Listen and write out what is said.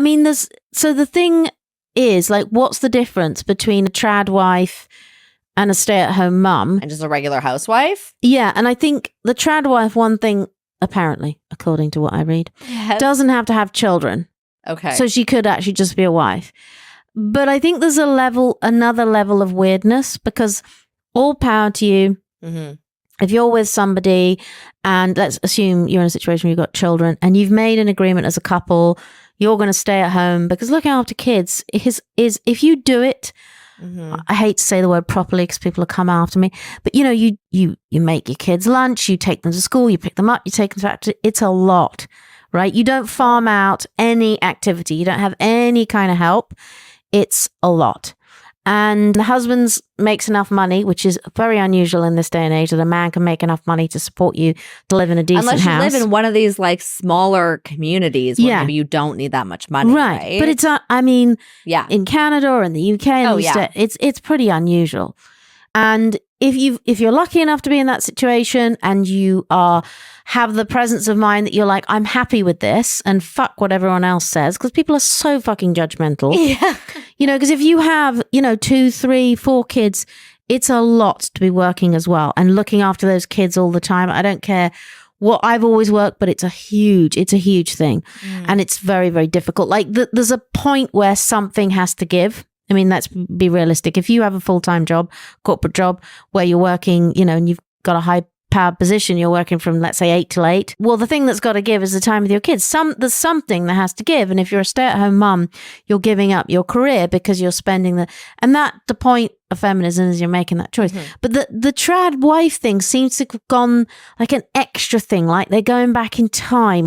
I mean, so the thing is, like, what's the difference between a trad wife and a stay-at-home mum? And just a regular housewife? Yeah, and I think the trad wife, one thing, apparently, according to what I read, doesn't have to have children. Okay. So she could actually just be a wife. But I think there's another level of weirdness, because all power to you. Mm-hmm. If you're with somebody, and let's assume you're in a situation where you've got children and you've made an agreement as a couple, you're going to stay at home, because looking after kids is if you do it, I hate to say the word properly because people will come after me, but you know, you make your kids lunch, you take them to school, you pick them up, you take them to it's a lot, right? You don't farm out any activity. You don't have any kind of help. It's a lot. And the husband makes enough money, which is very unusual in this day and age, that a man can make enough money to support you to live in a decent house. Unless you live in one of these like smaller communities where maybe you don't need that much money, right? But it's, I mean, in Canada or in the UK, it's pretty unusual. And if you're lucky enough to be in that situation and you have the presence of mind that you're like, I'm happy with this and fuck what everyone else says, because people are so fucking judgmental. Yeah. You know, because if you have, 2, 3, 4 kids, it's a lot to be working as well and looking after those kids all the time. I don't care what I've always worked, but it's a huge thing. And it's very, very difficult. Like there's a point where something has to give. I mean, let's be realistic. If you have a full-time job, corporate job, where you're working, and you've got a high-powered position, you're working from, let's say, 8 till 8. Well, the thing that's got to give is the time with your kids. There's something that has to give. And if you're a stay-at-home mum, you're giving up your career because you're spending the point of feminism is you're making that choice. But the trad wife thing seems to have gone like an extra thing, like they're going back in time.